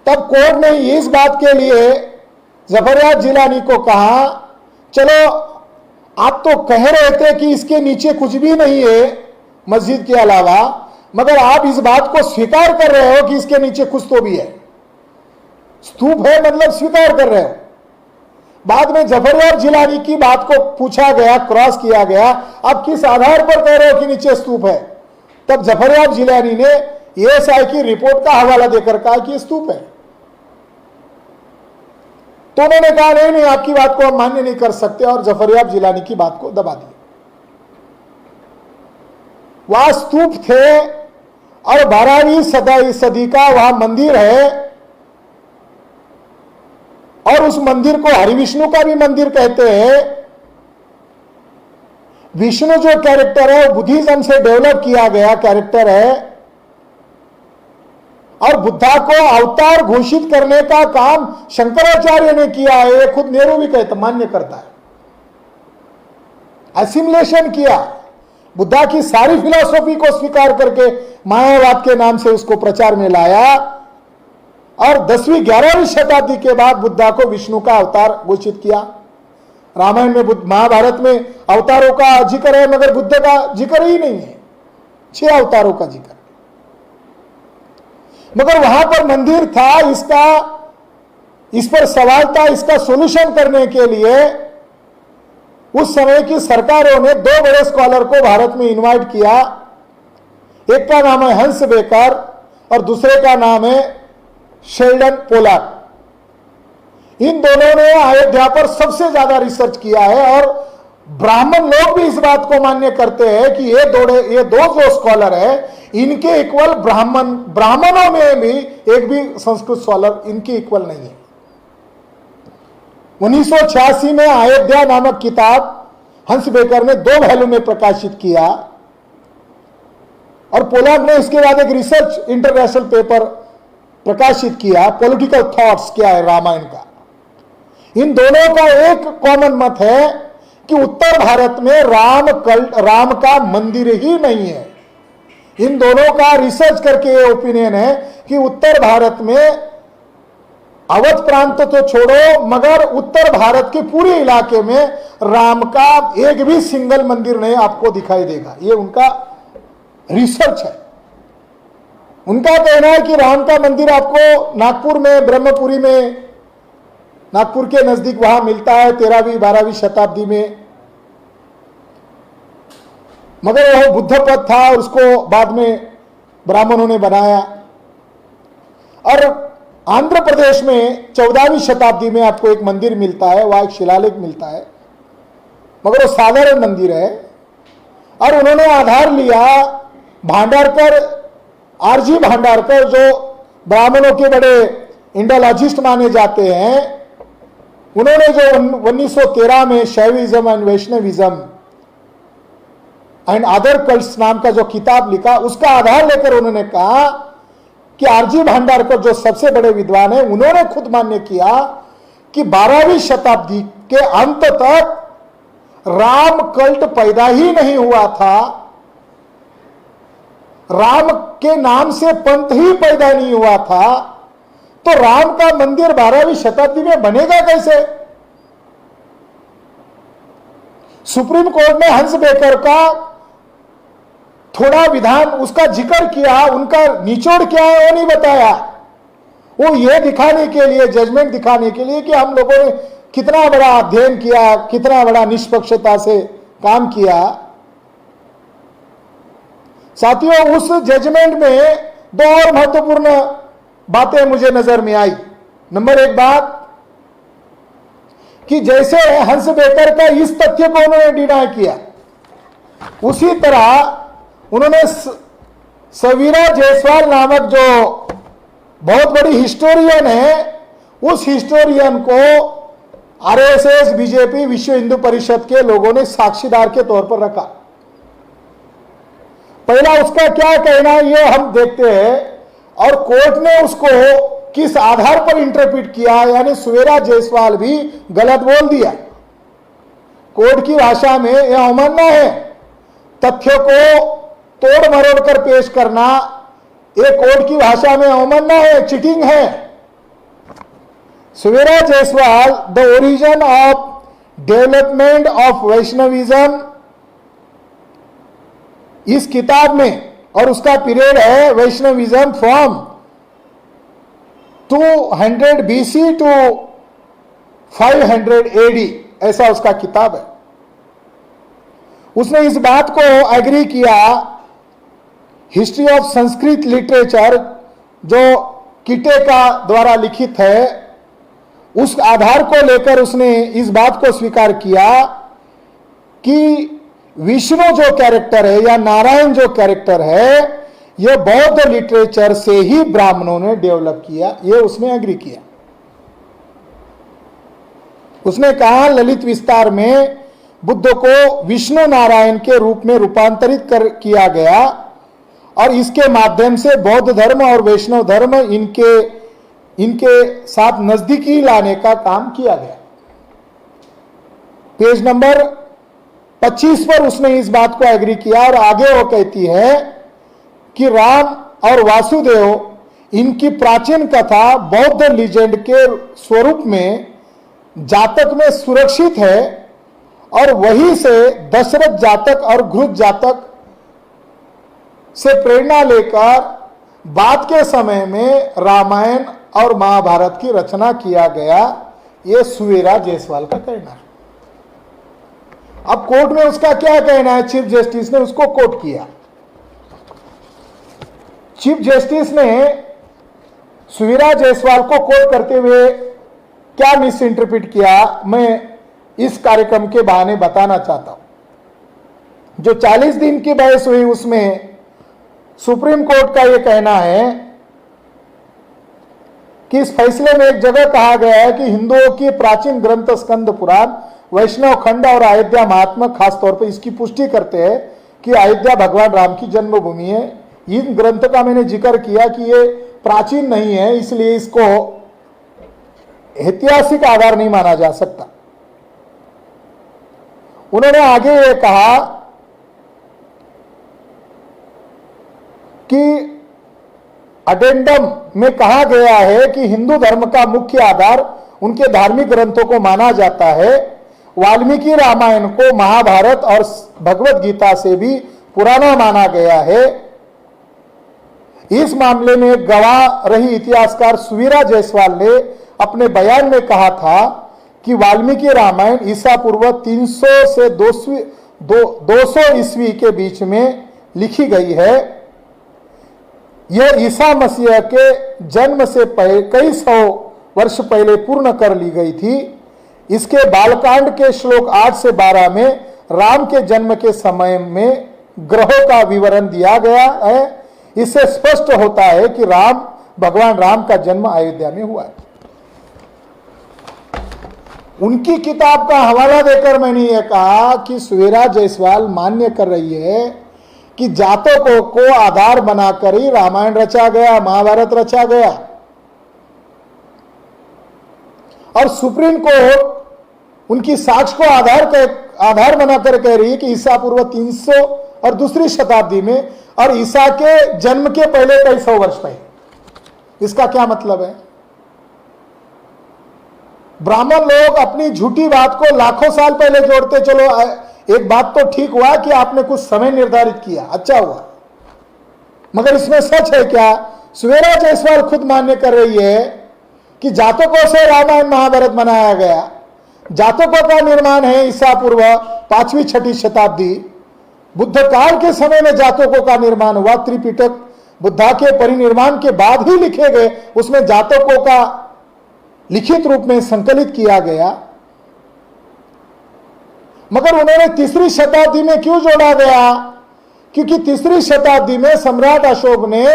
तब कोर्ट ने इस बात के लिए जफरयाब जिलानी को कहा, चलो आप तो कह रहे थे कि इसके नीचे कुछ भी नहीं है मस्जिद के अलावा, मगर आप इस बात को स्वीकार कर रहे हो कि इसके नीचे कुछ तो भी है, स्तूप है, मतलब स्वीकार कर रहे हो। बाद में जफरयाब जिलानी की बात को पूछा गया, क्रॉस किया गया, आप किस आधार पर कह रहे हो कि नीचे स्तूप है? तब जफरयाब जिलानी ने एएसआई की रिपोर्ट का हवाला देकर कहा कि स्तूप है। तो उन्होंने कहा नहीं, आपकी बात को हम मान्य नहीं कर सकते, और जफरयाब जिलानी की बात को दबा दिया। वहां स्तूप थे और 12वीं सदी का वहां मंदिर है, और उस मंदिर को हरिविष्णु का भी मंदिर कहते हैं। विष्णु जो कैरेक्टर है वो बुद्धिज्म से डेवलप किया गया कैरेक्टर है, और बुद्धा को अवतार घोषित करने का काम शंकराचार्य ने किया है, ये खुद नेहरू भी कहता, मान्य करता है। एसिमिलेशन किया, बुद्धा की सारी फिलॉसफी को स्वीकार करके मायावाद के नाम से उसको प्रचार में लाया, और 10वीं 11वीं शताब्दी के बाद बुद्धा को विष्णु का अवतार घोषित किया। रामायण में, महाभारत में अवतारों का जिक्र है, मगर बुद्ध का जिक्र ही नहीं है, 6 अवतारों का जिक्र। मगर वहां पर मंदिर था, इस पर सवाल था, इसका सॉल्यूशन करने के लिए उस समय की सरकारों ने 2 बड़े स्कॉलर को भारत में इनवाइट किया। एक का नाम है हंस बेकर और दूसरे का नाम है शेल्डन पोलाक। इन दोनों ने अयोध्या पर सबसे ज्यादा रिसर्च किया है, और ब्राह्मण लोग भी इस बात को मान्य करते हैं कि ये दो जो स्कॉलर है इनके इक्वल ब्राह्मणों में भी एक भी संस्कृत स्कॉलर इनके इक्वल नहीं है। 1986 में अयोध्या नामक किताब हंस बेकर ने 2 वॉल्यूम में प्रकाशित किया और पोलार्ड ने इसके बाद एक रिसर्च इंटरनेशनल पेपर प्रकाशित किया, पॉलिटिकल थॉट्स क्या है रामायण का। इन दोनों का एक कॉमन मत है कि उत्तर भारत में राम का मंदिर ही नहीं है। इन दोनों का रिसर्च करके ये ओपिनियन है कि उत्तर भारत में अवध प्रांत तो छोड़ो, मगर उत्तर भारत के पूरे इलाके में राम का एक भी सिंगल मंदिर नहीं आपको दिखाई देगा। ये उनका रिसर्च है। उनका कहना है कि राम का मंदिर आपको नागपुर में, ब्रह्मपुरी में, नागपुर के नजदीक वहां मिलता है 13वीं 12वीं शताब्दी में, मगर वह बुद्ध पद था और उसको बाद में ब्राह्मणों ने बनाया। और आंध्र प्रदेश में 14वीं शताब्दी में आपको एक मंदिर मिलता है, वहां एक शिलालेख मिलता है, मगर वो साधारण मंदिर है। और उन्होंने आधार लिया भांडारकर, आरजी भांडारकर, जो ब्राह्मणों के बड़े इंडोलॉजिस्ट माने जाते हैं। उन्होंने जो 1913 में Shaivism and Vaishnavism and other cults नाम का जो किताब लिखा, उसका आधार लेकर उन्होंने कहा कि आरजी भांडारकर जो सबसे बड़े विद्वान हैं, उन्होंने खुद मान्य किया कि 12वीं शताब्दी के अंत तक राम कल्ट पैदा ही नहीं हुआ था, राम के नाम से पंथ ही पैदा नहीं हुआ था, तो राम का मंदिर 12वीं शताब्दी में बनेगा कैसे? सुप्रीम कोर्ट ने हंस बेकर का थोड़ा विधान, उसका जिक्र किया, उनका निचोड़ क्या है वो नहीं बताया। वो ये दिखाने के लिए, जजमेंट दिखाने के लिए कि हम लोगों ने कितना बड़ा अध्ययन किया, कितना बड़ा निष्पक्षता से काम किया। साथियों, उस जजमेंट में 2 और महत्वपूर्ण बातें मुझे नजर में आई। नंबर 1 बात कि जैसे हंस बेकर का इस तथ्य को उन्होंने डिनाई किया, उसी तरह उन्होंने सवीरा जायसवाल नामक जो बहुत बड़ी हिस्टोरियन है, उस हिस्टोरियन को आरएसएस, बीजेपी, विश्व हिंदू परिषद के लोगों ने साक्षीदार के तौर पर रखा। पहला उसका क्या कहना है ये हम देखते हैं, और कोर्ट ने उसको किस आधार पर इंटरप्रेट किया, यानी सवेरा जायसवाल भी गलत बोल दिया। कोर्ट की भाषा में यह अवमानना है, तथ्यों को तोड़ मरोड़ कर पेश करना, ये कोर्ट की भाषा में अवमानना है, चीटिंग है। Suvira Jaiswal the origin of development of Vaishnavism, इस किताब में, और उसका पीरियड है Vaishnavism from 200 BC to 500 AD, ऐसा उसका किताब है। उसने इस बात को एग्री किया, हिस्ट्री ऑफ संस्कृत लिटरेचर जो किटे का द्वारा लिखित है, उस आधार को लेकर उसने इस बात को स्वीकार किया कि विष्णु जो कैरेक्टर है या नारायण जो कैरेक्टर है, यह बौद्ध लिटरेचर से ही ब्राह्मणों ने डेवलप किया, यह उसने एग्री किया। उसने कहा ललित विस्तार में बुद्ध को विष्णु नारायण के रूप में रूपांतरित किया गया, और इसके माध्यम से बौद्ध धर्म और वैष्णव धर्म इनके साथ नजदीकी लाने का काम किया गया। पेज नंबर 25 पर उसने इस बात को एग्री किया, और आगे वो कहती है कि राम और वासुदेव इनकी प्राचीन कथा बौद्ध लीजेंड के स्वरूप में जातक में सुरक्षित है, और वहीं से दशरथ जातक और घृत जातक से प्रेरणा लेकर बाद के समय में रामायण और महाभारत की रचना किया गया। यह सवेरा जायसवाल का कहना है। अब कोर्ट में उसका क्या कहना है? चीफ जस्टिस ने उसको कोट किया। चीफ जस्टिस ने सवेरा जायसवाल को कोट करते हुए क्या मिस इंटरप्रिट किया, मैं इस कार्यक्रम के बहाने बताना चाहता हूं। जो 40 दिन की बहस हुई उसमें सुप्रीम कोर्ट का यह कहना है कि इस फैसले में एक जगह कहा गया है कि हिंदुओं की प्राचीन ग्रंथ स्कंद पुराण, वैष्णव खंड और अयोध्या महात्मा खासतौर पर इसकी पुष्टि करते हैं कि अयोध्या भगवान राम की जन्मभूमि है। इन ग्रंथ का मैंने जिक्र किया कि ये प्राचीन नहीं है, इसलिए इसको ऐतिहासिक आधार नहीं माना जा सकता। उन्होंने आगे ये कहा कि अडेंडम में कहा गया है कि हिंदू धर्म का मुख्य आधार उनके धार्मिक ग्रंथों को माना जाता है। वाल्मीकि रामायण को महाभारत और भगवत गीता से भी पुराना माना गया है। इस मामले में गवाह रही इतिहासकार सुवीरा जायसवाल ने अपने बयान में कहा था कि वाल्मीकि रामायण ईसा पूर्व 300 से 200 ईस्वी के बीच में लिखी गई है। यह ईसा मसीह के जन्म से पहले कई सौ वर्ष पहले पूर्ण कर ली गई थी। इसके बालकांड के श्लोक 8 से 12 में राम के जन्म के समय में ग्रहों का विवरण दिया गया है। इससे स्पष्ट होता है कि भगवान राम का जन्म अयोध्या में हुआ है। उनकी किताब का हवाला देकर मैंने यह कहा कि सुवीरा जायसवाल मान्य कर रही है कि जातकों को आधार बनाकर ही रामायण रचा गया, महाभारत रचा गया, और सुप्रीम कोर्ट उनकी साक्ष्य को आधार बनाकर कह रही है कि ईसा पूर्व 300 और दूसरी शताब्दी में और ईसा के जन्म के पहले कई सौ वर्ष पहले। इसका क्या मतलब है? ब्राह्मण लोग अपनी झूठी बात को लाखों साल पहले जोड़ते। चलो एक बात तो ठीक हुआ कि आपने कुछ समय निर्धारित किया, अच्छा हुआ, मगर इसमें सच है क्या? सुवीरा जायसवाल खुद मान्य कर रही है कि जातकों से रामायण महाभारत बनाया गया। जातकों का निर्माण है ईसा पूर्व 5वीं 6वीं शताब्दी। बुद्ध काल के समय में जातकों का निर्माण हुआ। त्रिपिटक बुद्धा के परिनिर्वाण के बाद ही लिखे गए, उसमें जातकों का लिखित रूप में संकलित किया गया। मगर उन्होंने 3री शताब्दी में क्यों जोड़ा गया? क्योंकि 3री शताब्दी में सम्राट अशोक ने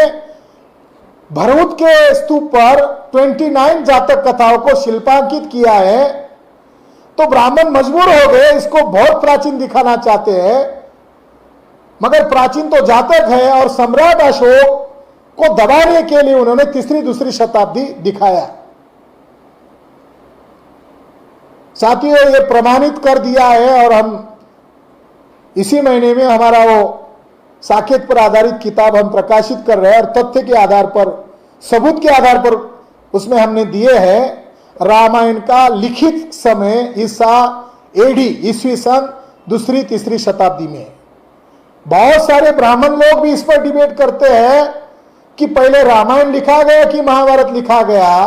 भरहुत के स्तूप पर 29 जातक कथाओं को शिल्पांकित किया है। तो ब्राह्मण मजबूर हो गए, इसको बहुत प्राचीन दिखाना चाहते हैं, मगर प्राचीन तो जातक है, और सम्राट अशोक को दबाने के लिए उन्होंने 3री 2री शताब्दी दिखाया। साथियों, ये प्रमाणित कर दिया है, और हम इसी महीने में हमारा वो साकेत पर आधारित किताब हम प्रकाशित कर रहे हैं, और तथ्य के आधार पर, सबूत के आधार पर उसमें हमने दिए हैं रामायण का लिखित समय ईसा एडी ईस्वी सन 2री 3री शताब्दी में। बहुत सारे ब्राह्मण लोग भी इस पर डिबेट करते हैं कि पहले रामायण लिखा गया कि महाभारत लिखा गया।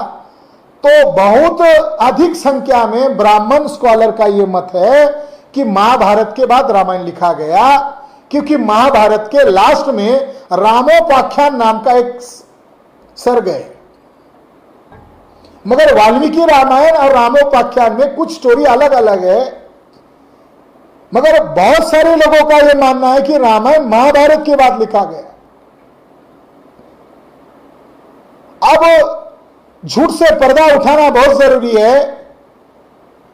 तो बहुत अधिक संख्या में ब्राह्मण स्कॉलर का यह मत है कि महाभारत के बाद रामायण लिखा गया, क्योंकि महाभारत के लास्ट में रामोपाख्यान नाम का एक सर्ग है। मगर वाल्मीकि रामायण और रामोपाख्यान में कुछ स्टोरी अलग अलग है। मगर बहुत सारे लोगों का यह मानना है कि रामायण महाभारत के बाद लिखा गया। अब झूठ से पर्दा उठाना बहुत जरूरी है।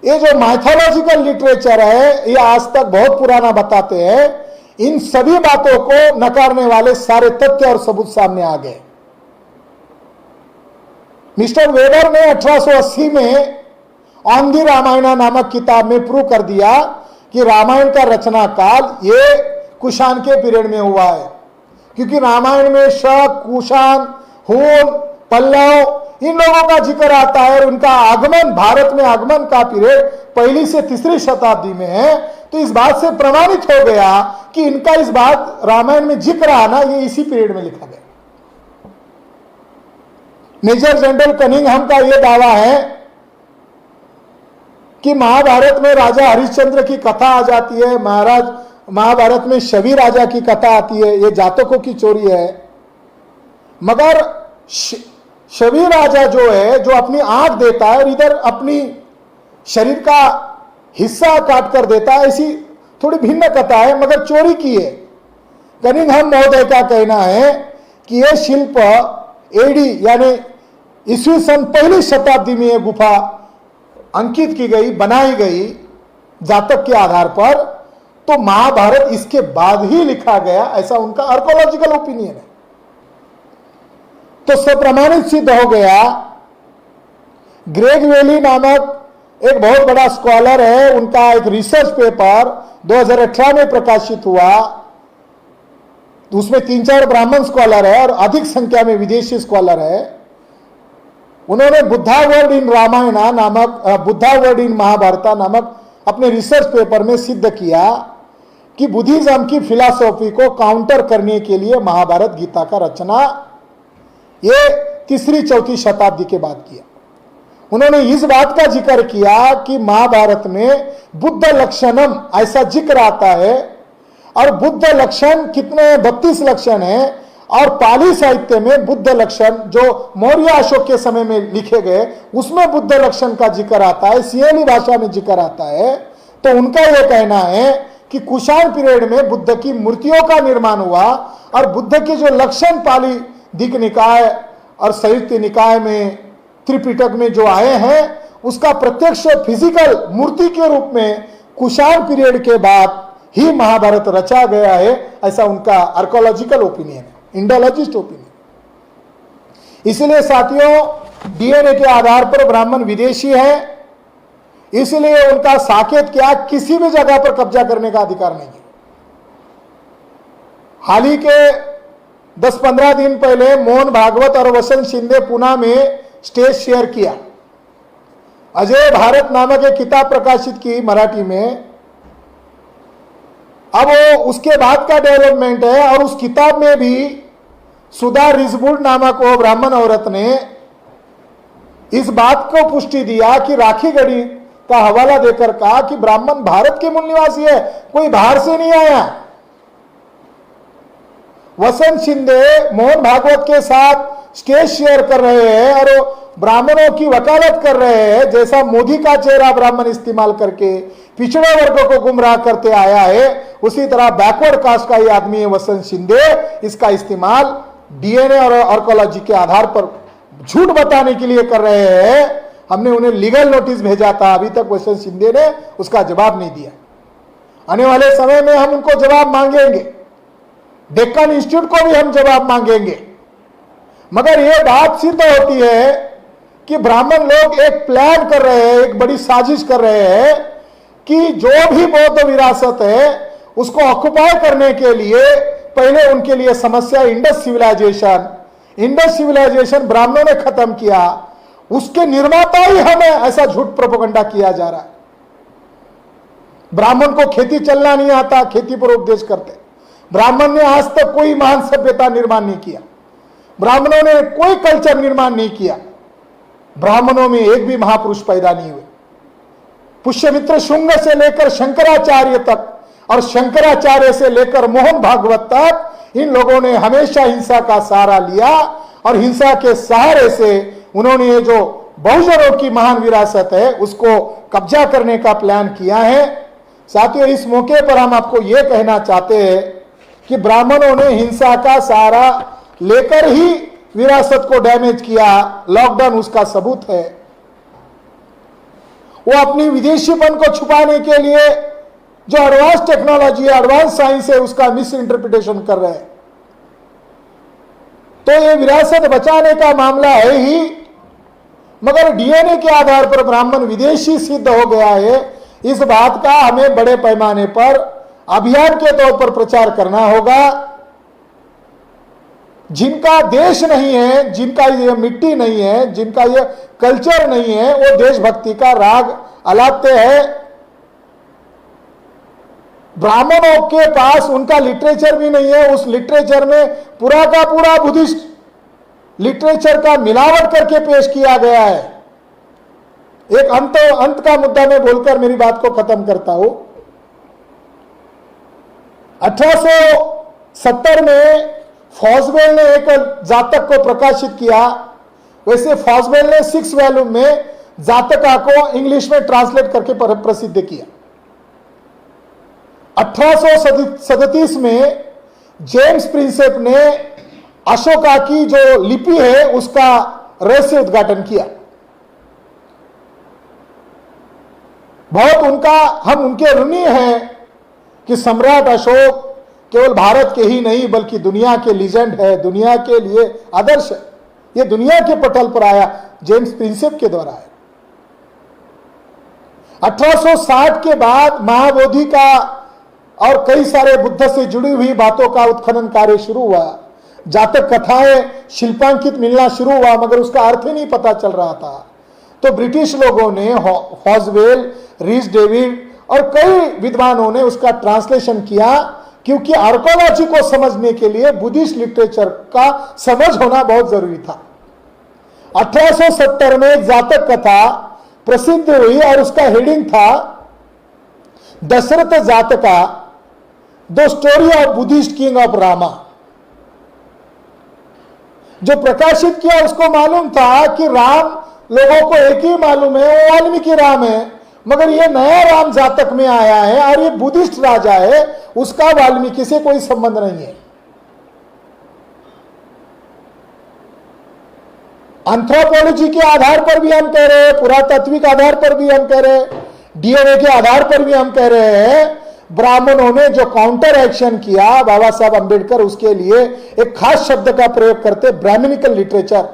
ये जो माइथोलॉजिकल लिटरेचर है, ये आज तक बहुत पुराना बताते हैं। इन सभी बातों को नकारने वाले सारे तथ्य और सबूत सामने आ गए। मिस्टर वेबर ने 1880 में ऑन दी रामायणा नामक किताब में प्रूव कर दिया कि रामायण का रचना काल ये कुषाण के पीरियड में हुआ है, क्योंकि रामायण में शक, कुषाण, हून, पल्लव, इन लोगों का जिक्र आता है, और उनका आगमन, भारत में आगमन का पीरियड 1ली से 3री शताब्दी में है। तो इस बात से प्रमाणित हो गया कि इनका इस बात रामायण में जिक्र आना ये इसी पीरियड में लिखा गया। मेजर जनरल कनिंघम का यह दावा है कि महाभारत में राजा हरिश्चंद्र की कथा आ जाती है, महाभारत में शबी राजा की कथा आती है, ये जातकों की चोरी है। मगर शबी राजा जो है, जो अपनी आंख देता है और इधर अपनी शरीर का हिस्सा काट कर देता है, ऐसी थोड़ी भिन्न कथा है, मगर चोरी की है। कनिंघम महोदय का कहना है कि यह शिल्प एडी यानी ईस्वी सन पहली शताब्दी में यह गुफा अंकित की गई, बनाई गई जातक के आधार पर, तो महाभारत इसके बाद ही लिखा गया, ऐसा उनका आर्कोलॉजिकल ओपिनियन है। तो सप्रमाणित सिद्ध हो गया। ग्रेग वेली नामक एक बहुत बड़ा स्कॉलर है, उनका एक रिसर्च पेपर 2018 में प्रकाशित हुआ, उसमें 3-4 ब्राह्मण स्कॉलर है और अधिक संख्या में विदेशी स्कॉलर है। उन्होंने बुद्धा वर्ड इन रामायण नामक, बुद्धा वर्ड इन महाभारता नामक अपने रिसर्च पेपर में सिद्ध किया कि बुद्धिज्म की फिलॉसफी को काउंटर करने के लिए महाभारत गीता का रचना ये 3री-4री शताब्दी के बाद किया। उन्होंने इस बात का जिक्र किया कि महाभारत में बुद्ध लक्षणम ऐसा जिक्र आता है, और बुद्ध लक्षण कितने 32 लक्षण है, और पाली साहित्य में बुद्ध लक्षण जो मौर्य अशोक के समय में लिखे गए उसमें बुद्ध लक्षण का जिक्र आता है, सियली भाषा में जिक्र आता है। तो उनका यह कहना है कि कुषाण पीरियड में बुद्ध की मूर्तियों का निर्माण हुआ, और बुद्ध के जो लक्षण पाली दिक निकाय और संयुक्त निकाय में त्रिपिटक में जो आए हैं उसका प्रत्यक्ष फिजिकल मूर्ति के रूप में कुषाण पीरियड के बाद ही महाभारत रचा गया है, ऐसा उनका आर्कोलॉजिकल ओपिनियन है, इंडोलॉजिस्ट ओपिनियन। इसलिए साथियों, डीएनए के आधार पर ब्राह्मण विदेशी है, इसलिए उनका साकेत क्या किसी भी जगह पर कब्जा करने का अधिकार नहीं है। हाल ही के 10-15 दिन पहले मोहन भागवत और वसंत शिंदे पुणे में स्टेज शेयर किया। अजय भारत नामक एक किताब प्रकाशित की मराठी में। अब वो उसके बाद का डेवलपमेंट है, और उस किताब में भी सुधा रिजबुड नामक वो ब्राह्मण औरत ने इस बात को पुष्टि दिया कि राखी गढ़ी का हवाला देकर कहा कि ब्राह्मण भारत के मूल निवासी है, कोई बाहर से नहीं आया। वसंत शिंदे मोहन भागवत के साथ स्टेज शेयर कर रहे हैं और ब्राह्मणों की वकालत कर रहे हैं, जैसा मोदी का चेहरा ब्राह्मण इस्तेमाल करके पिछड़े वर्गों को गुमराह करते आया है, उसी तरह बैकवर्ड कास्ट का ये आदमी है वसंत शिंदे, इसका इस्तेमाल डीएनए और आर्कोलॉजी के आधार पर झूठ बताने के लिए कर रहे हैं। हमने उन्हें लीगल नोटिस भेजा था, अभी तक वसंत शिंदे ने उसका जवाब नहीं दिया। आने वाले समय में हम उनको जवाब मांगेंगे, डेक्कन इंस्टीट्यूट को भी हम जवाब मांगेंगे। मगर यह बात सिद्ध होती है कि ब्राह्मण लोग एक प्लान कर रहे हैं, एक बड़ी साजिश कर रहे हैं कि जो भी बौद्ध विरासत है उसको ऑक्युपाई करने के लिए पहले उनके लिए समस्या इंडस सिविलाइजेशन ब्राह्मणों ने खत्म किया, उसके निर्माता ही हमें, ऐसा झूठ प्रोपेगेंडा किया जा रहा है। ब्राह्मण को खेती चलना नहीं आता, खेती पर उपदेश करते। ब्राह्मण ने आज तक कोई महान सभ्यता निर्माण नहीं किया, ब्राह्मणों ने कोई कल्चर निर्माण नहीं किया, ब्राह्मणों में एक भी महापुरुष पैदा नहीं हुए। पुष्यमित्र शुंग से लेकर शंकराचार्य तक और शंकराचार्य से लेकर मोहन भागवत तक इन लोगों ने हमेशा हिंसा का सहारा लिया, और हिंसा के सहारे से उन्होंने ये जो बहुजनों की महान विरासत है उसको कब्जा करने का प्लान किया है। साथियों, इस मौके पर हम आपको ये कहना चाहते हैं कि ब्राह्मणों ने हिंसा का सहारा लेकर ही विरासत को डैमेज किया, लॉकडाउन उसका सबूत है। वो अपनी विदेशीपन को छुपाने के लिए जो एडवांस टेक्नोलॉजी है, एडवांस साइंस है, उसका मिस इंटरप्रिटेशन कर रहे हैं। तो ये विरासत बचाने का मामला है ही, मगर डीएनए के आधार पर ब्राह्मण विदेशी सिद्ध हो गया है, इस बात का हमें बड़े पैमाने पर अभियान के तौर पर प्रचार करना होगा। जिनका देश नहीं है, जिनका ये मिट्टी नहीं है, जिनका ये कल्चर नहीं है, वो देशभक्ति का राग अलापते हैं। ब्राह्मणों के पास उनका लिटरेचर भी नहीं है, उस लिटरेचर में पूरा का पूरा बुद्धिस्ट लिटरेचर का मिलावट करके पेश किया गया है। एक अंत का मुद्दा में बोलकर मेरी बात को खत्म करता हूं। 1870 में फॉस्वेल ने एक जातक को प्रकाशित किया। वैसे फॉस्वेल ने 6 वॉल्यूम में जातका को इंग्लिश में ट्रांसलेट करके प्रसिद्ध किया। 1837 में जेम्स प्रिंसेप ने अशोका की जो लिपि है उसका रहस्य उद्घाटन किया। बहुत हम उनके ऋणी हैं कि सम्राट अशोक केवल भारत के ही नहीं बल्कि दुनिया के लीजेंड है, दुनिया के लिए आदर्श है। ये दुनिया के पटल पर आया, जेम्स प्रिंसेप के द्वारा आया। 1860 के बाद महाबोधि का और कई सारे बुद्ध से जुड़ी हुई बातों का उत्खनन कार्य शुरू हुआ। जातक कथाएं शिल्पांकित मिलना शुरू हुआ, मगर उसका अर्थ ही नहीं पता चल रहा था। तो ब्रिटिश लोगों ने, हॉजवेल, रीस डेविड और कई विद्वानों ने उसका ट्रांसलेशन किया, क्योंकि आर्कोलॉजी को समझने के लिए बुद्धिस्ट लिटरेचर का समझ होना बहुत जरूरी था। 1870 में एक जातक कथा प्रसिद्ध हुई और उसका हेडिंग था दशरथ जातका, the story of Buddhist king of Rama. जो प्रकाशित किया उसको मालूम था कि राम लोगों को एक ही मालूम है, वो वाल्मीकि राम है, मगर ये नया राम जातक में आया है और ये बुद्धिस्ट राजा है, उसका वाल्मीकि से कोई संबंध नहीं है। एंथ्रोपोलॉजी के आधार पर भी हम कह रहे हैं, पुरातात्विक आधार पर भी हम कह रहे हैं, डीएनए के आधार पर भी हम कह रहे हैं, ब्राह्मणों ने जो काउंटर एक्शन किया, बाबा साहब अंबेडकर उसके लिए एक खास शब्द का प्रयोग करते, ब्राह्मणिकल लिटरेचर,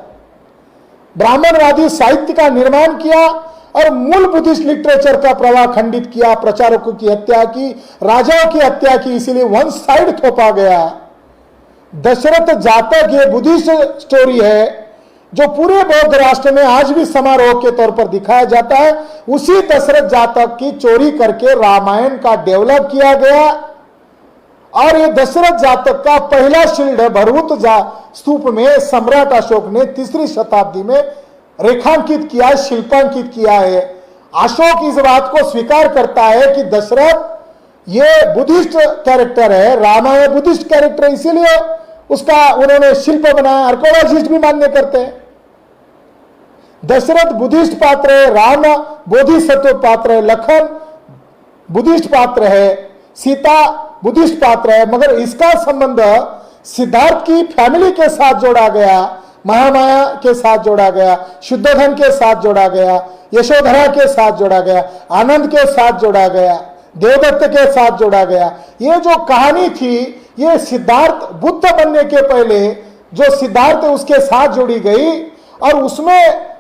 ब्राह्मणवादी साहित्य का निर्माण किया और मूल बुद्धिस्ट लिटरेचर का प्रवाह खंडित किया, प्रचारकों की हत्या की, राजाओं की हत्या की, इसीलिए वन साइड थोपा गया। दशरथ जातक ये बुद्धिस्ट स्टोरी है जो पूरे बौद्ध राष्ट्र में आज भी समारोह के तौर पर दिखाया जाता है। उसी दशरथ जातक की चोरी करके रामायण का डेवलप किया गया और ये दशरथ जातक का पहला शील्ड है भरहुत स्तूप में सम्राट अशोक ने 3री शताब्दी में रेखांकित किया, शिल्पांकित किया है। अशोक इस बात को स्वीकार करता है कि दशरथ ये बुद्धिस्ट कैरेक्टर है, रामायण बुद्धिस्ट कैरेक्टर, इसीलिए उसका उन्होंने शिल्प बनाया। आर्कोलॉजिस्ट भी मान्य करते हैं दशरथ बुद्धिस्ट पात्र है, राम बोधिसत्व पात्र है, लखन बुद्धिस्ट पात्र है, सीता बुद्धिस्ट पात्र है, मगर इसका संबंध सिद्धार्थ की फैमिली के साथ जोड़ा गया, महामाया के साथ जोड़ा गया, शुद्धोधन के साथ जोड़ा गया, यशोधरा के साथ जोड़ा गया, आनंद के साथ जोड़ा गया, देवदत्त के साथ जोड़ा गया। ये जो कहानी थी ये सिद्धार्थ बुद्ध बनने के पहले जो सिद्धार्थ उसके साथ जोड़ी गई और उसमें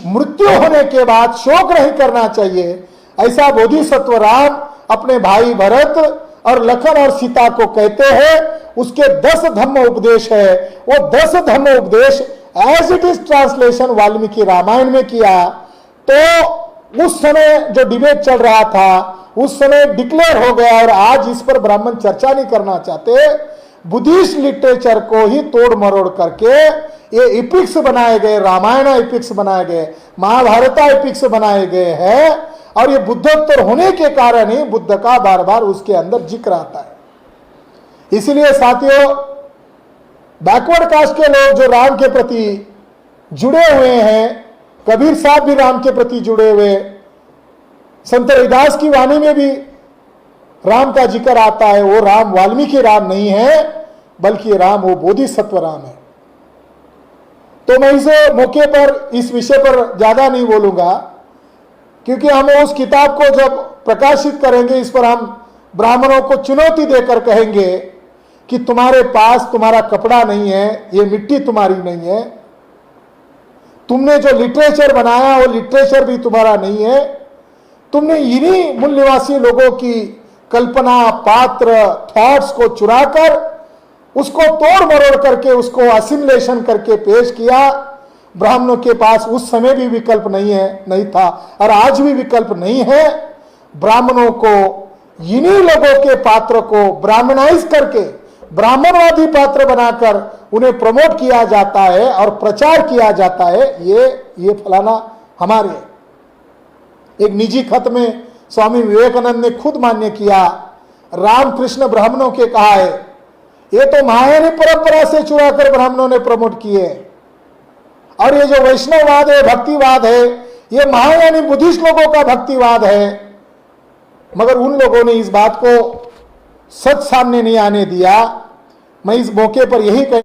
मृत्यु होने के बाद शोक नहीं करना चाहिए, ऐसा बोधिसत्व राम अपने भाई भरत और लखन और सीता को कहते हैं। उसके 10 धम्म उपदेश है, वो 10 धम्म उपदेश as it is translation Valmiki Ramayana में किया। तो उस समय जो डिबेट चल रहा था उस समय डिक्लेयर हो गया और आज इस पर ब्राह्मण चर्चा नहीं करना चाहते। बुद्धिस्ट लिटरेचर को ही तोड़ मरोड़ करके ये एपिक्स बनाए गए, रामायण एपिक्स बनाए गए, महाभारत एपिक्स बनाए गए हैं और ये बुद्धोत्तर होने के कारण ही बुद्ध का बार बार उसके अंदर जिक्र आता है। इसलिए साथियों, बैकवर्ड कास्ट के लोग जो राम के प्रति जुड़े हुए हैं, कबीर साहब भी राम के प्रति जुड़े हुए, संत रविदास की वाणी में भी राम का जिक्र आता है, वो राम वाल्मीकि राम नहीं है बल्कि राम वो बोधिसत्व राम है। तो मैं इस मौके पर इस विषय पर ज्यादा नहीं बोलूंगा, क्योंकि हम उस किताब को जब प्रकाशित करेंगे इस पर हम ब्राह्मणों को चुनौती देकर कहेंगे कि तुम्हारे पास तुम्हारा कपड़ा नहीं है, ये मिट्टी तुम्हारी नहीं है, तुमने जो लिटरेचर बनाया वो लिटरेचर भी तुम्हारा नहीं है, तुमने इन्हीं मूल निवासी लोगों की कल्पना, पात्र, थॉट्स को चुराकर उसको तोड़ मरोड़ करके उसको असिमुलेशन करके पेश किया। ब्राह्मणों के पास उस समय भी विकल्प नहीं था और आज भी विकल्प नहीं है। ब्राह्मणों को इन्हीं लोगों के पात्र को ब्राह्मणाइज करके ब्राह्मणवादी पात्र बनाकर उन्हें प्रमोट किया जाता है और प्रचार किया जाता है, ये फलाना हमारे। एक निजी खत में स्वामी विवेकानंद ने खुद मान्य किया, रामकृष्ण ब्राह्मणों के कहा है, ये तो महायानी परंपरा से चुराकर ब्राह्मणों ने प्रमोट किए, और ये जो वैष्णववाद है, भक्तिवाद है, ये महायानी बुद्धिस्ट लोगों का भक्तिवाद है। मगर उन लोगों ने इस बात को सच सामने नहीं आने दिया। मैं इस मौके पर यही कह